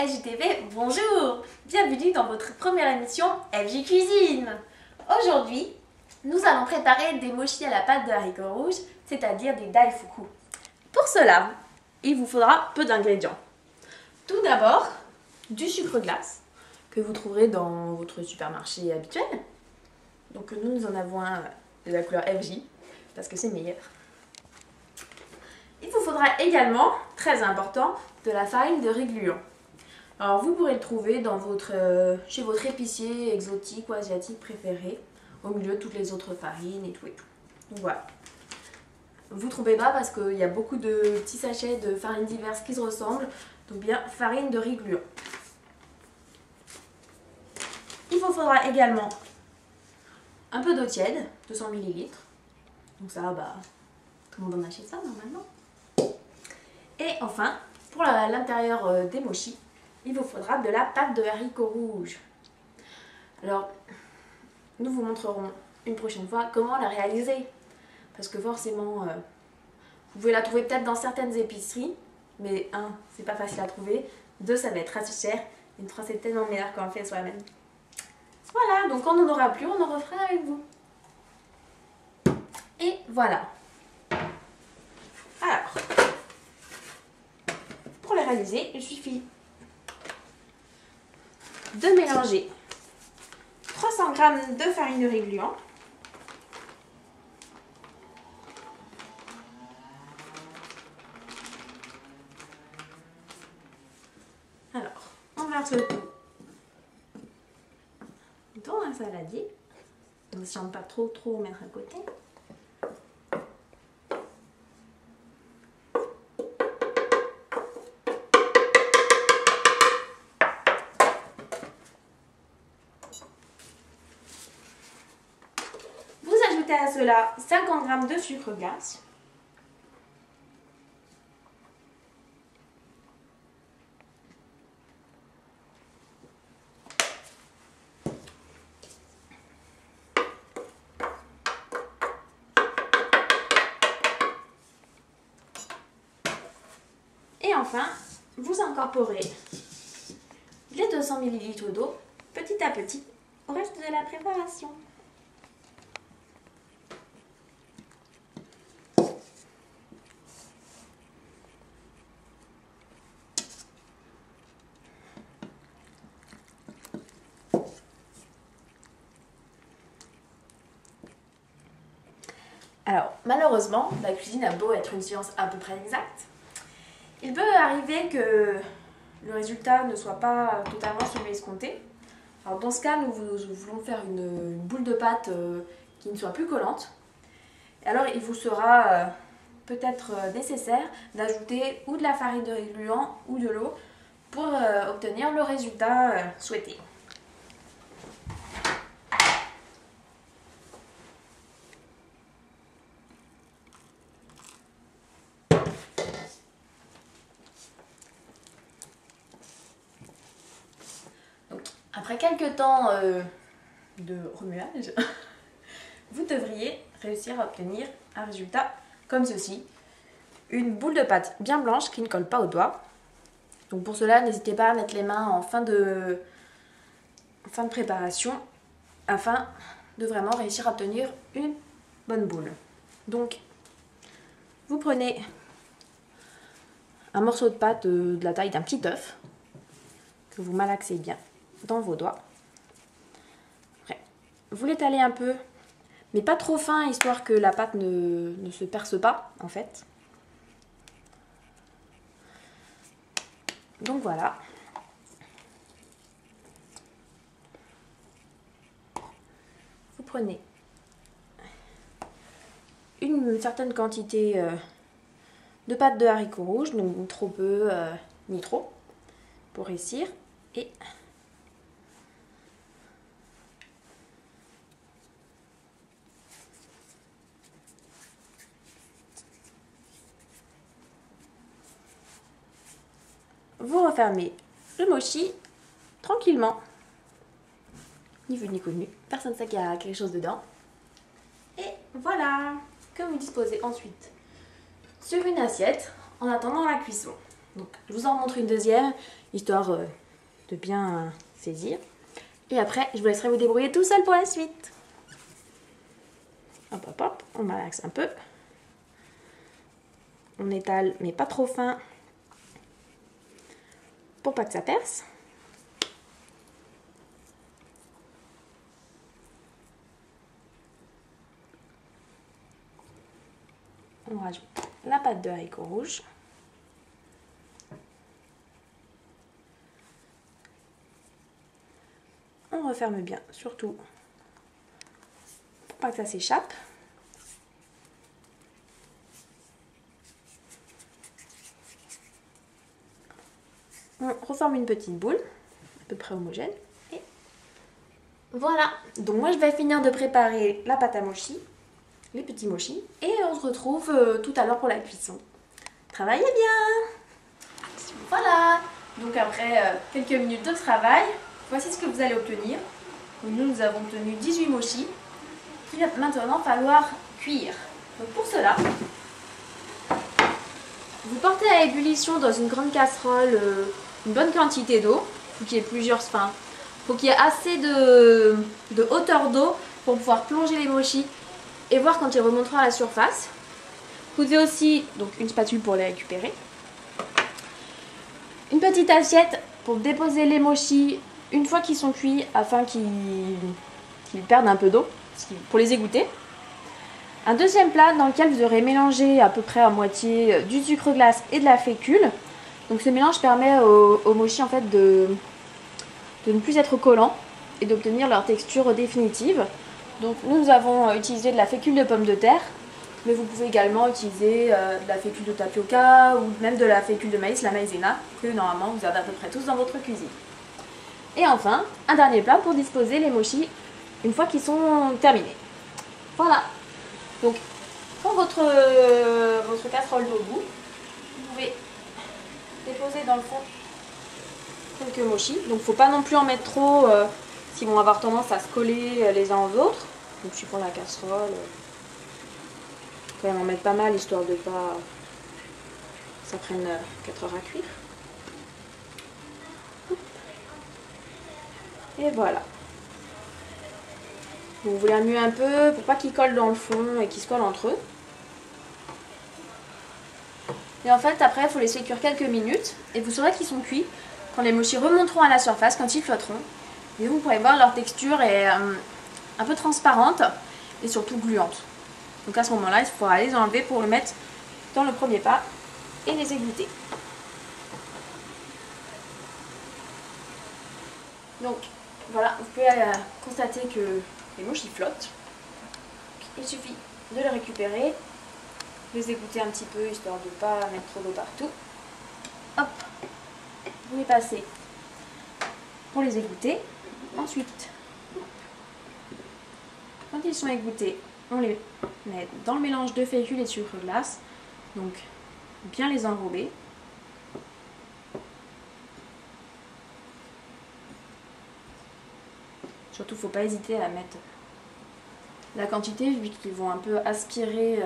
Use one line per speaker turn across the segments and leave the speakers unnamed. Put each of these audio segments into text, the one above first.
FJTV, bonjour! Bienvenue dans votre première émission FJ Cuisine. Aujourd'hui, nous allons préparer des mochis à la pâte de haricots rouges, c'est-à-dire des daifuku. Pour cela, il vous faudra peu d'ingrédients. Tout d'abord, du sucre glace, que vous trouverez dans votre supermarché habituel. Donc nous en avons un de la couleur FJ, parce que c'est meilleur. Il vous faudra également, très important, de la farine de riz gluant. Alors vous pourrez le trouver dans chez votre épicier exotique ou asiatique préféré, au milieu de toutes les autres farines et tout et tout. Donc voilà. Vous ne trouvez pas parce qu'il y a beaucoup de petits sachets de farines diverses qui se ressemblent, donc bien farine de riz gluant. Il vous faudra également un peu d'eau tiède, 200 ml. Donc ça, tout le monde en achète ça normalement. Et enfin, pour l'intérieur des mochis, il vous faudra de la pâte de haricots rouges. Alors, nous vous montrerons une prochaine fois comment la réaliser. Parce que forcément, vous pouvez la trouver peut-être dans certaines épiceries. Mais 1, c'est pas facile à trouver. 2, ça va être assez cher. Et 3, c'est tellement meilleur quand on le fait soi-même. Voilà, donc quand on n'en aura plus, on en refera avec vous. Et voilà. Alors, pour les réaliser, il suffit de mélanger 300 g de farine de riz gluant, alors on verse le tout dans un saladier, ne si on ne pas trop mettre à côté. Ajoutez à cela 50 g de sucre glace. Et enfin, vous incorporez les 200 ml d'eau petit à petit au reste de la préparation. Alors, malheureusement, la cuisine a beau être une science à peu près exacte, il peut arriver que le résultat ne soit pas totalement celui escompté. Alors, dans ce cas, nous voulons faire une boule de pâte qui ne soit plus collante. Alors, il vous sera peut-être nécessaire d'ajouter ou de la farine de riz gluant ou de l'eau pour obtenir le résultat souhaité. Après quelques temps de remuage, vous devriez réussir à obtenir un résultat comme ceci. Une boule de pâte bien blanche qui ne colle pas aux doigts. Donc pour cela, n'hésitez pas à mettre les mains en fin de préparation afin de vraiment réussir à obtenir une bonne boule. Donc, vous prenez un morceau de pâte de la taille d'un petit œuf que vous malaxez bien dans vos doigts. Après, vous l'étalez un peu, mais pas trop fin, histoire que la pâte ne se perce pas, en fait. Donc voilà. Vous prenez une certaine quantité de pâte de haricots rouges, donc trop peu ni trop, pour réussir, et vous refermez le mochi tranquillement. Ni vu ni connu, personne ne sait qu'il y a quelque chose dedans. Et voilà, que vous disposez ensuite sur une assiette en attendant la cuisson. Donc je vous en montre une deuxième, histoire de bien saisir. Et après, je vous laisserai vous débrouiller tout seul pour la suite. Hop, hop, hop, on malaxe un peu. On étale, mais pas trop fin, pour pas que ça perce. On rajoute la pâte de haricot rouge. On referme bien, surtout pour pas que ça s'échappe. On reforme une petite boule, à peu près homogène. Et voilà. Donc moi je vais finir de préparer la pâte à mochi, les petits mochis. Et on se retrouve tout à l'heure pour la cuisson. Travaillez bien! Voilà. Donc après quelques minutes de travail, voici ce que vous allez obtenir. Donc nous avons obtenu 18 mochis qu'il va maintenant falloir cuire. Donc pour cela, vous portez à ébullition dans une grande casserole une bonne quantité d'eau. Il faut qu'il y ait faut qu'il y ait assez de hauteur d'eau pour pouvoir plonger les mochis et voir quand ils remonteront à la surface. Vous devez aussi donc une spatule pour les récupérer. Une petite assiette pour déposer les mochis une fois qu'ils sont cuits afin qu'ils perdent un peu d'eau pour les égoutter. Un deuxième plat dans lequel vous aurez mélangé à peu près à moitié du sucre glace et de la fécule. Donc ce mélange permet aux mochis en fait de ne plus être collants et d'obtenir leur texture définitive. Donc nous avons utilisé de la fécule de pomme de terre, mais vous pouvez également utiliser de la fécule de tapioca ou même de la fécule de maïs, la maïzena, que normalement vous avez à peu près tous dans votre cuisine. Et enfin, un dernier plat pour disposer les mochis une fois qu'ils sont terminés. Voilà. Donc, quand votre casserole d'eau bout, vous pouvez déposer dans le fond quelques mochis. Donc, il ne faut pas non plus en mettre trop, s'ils vont avoir tendance à se coller les uns aux autres. Donc, je prends la casserole. Quand même en mettre pas mal, histoire de pas... ça prenne 4 heures à cuire. Et voilà. Vous voulez remuer un peu pour pas qu'ils collent dans le fond et qu'ils se collent entre eux. Et en fait, après, il faut les laisser cuire quelques minutes. Et vous saurez qu'ils sont cuits quand les mochis remonteront à la surface, quand ils flotteront. Et vous pourrez voir leur texture est un peu transparente et surtout gluante. Donc à ce moment-là, il faudra les enlever pour le mettre dans le premier pas et les égoutter. Donc voilà, vous pouvez constater que les mochis flottent. Il suffit de les récupérer, les égoutter un petit peu histoire de ne pas mettre trop d'eau partout. Hop, vous les passez pour les égoutter. Ensuite, quand ils sont égouttés, on les met dans le mélange de fécule et de sucre glace. Donc bien les enrober. Surtout, il ne faut pas hésiter à mettre la quantité vu qu'ils vont un peu aspirer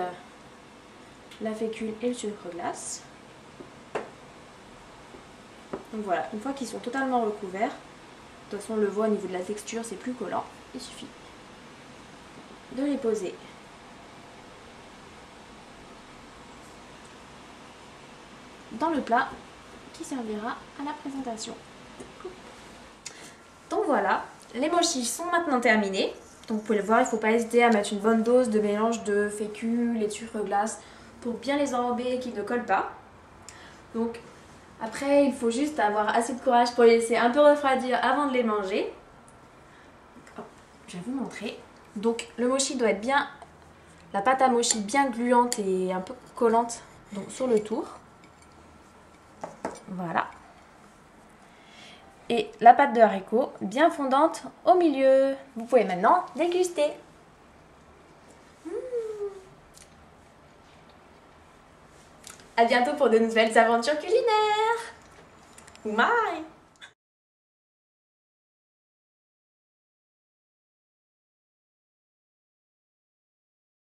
la fécule et le sucre glace. Donc voilà, une fois qu'ils sont totalement recouverts, de toute façon on le voit au niveau de la texture, c'est plus collant, il suffit de les poser dans le plat qui servira à la présentation. Donc voilà, les mochis sont maintenant terminés. Donc vous pouvez le voir, il ne faut pas hésiter à mettre une bonne dose de mélange de fécule et de sucre glace pour bien les enrober et qu'ils ne collent pas. Donc après, il faut juste avoir assez de courage pour les laisser un peu refroidir avant de les manger. Hop, je vais vous montrer. Donc le mochi doit être bien, la pâte à mochi bien gluante et un peu collante donc sur le tour. Voilà. Et la pâte de haricot bien fondante au milieu. Vous pouvez maintenant déguster. À bientôt pour de nouvelles aventures culinaires. Bye.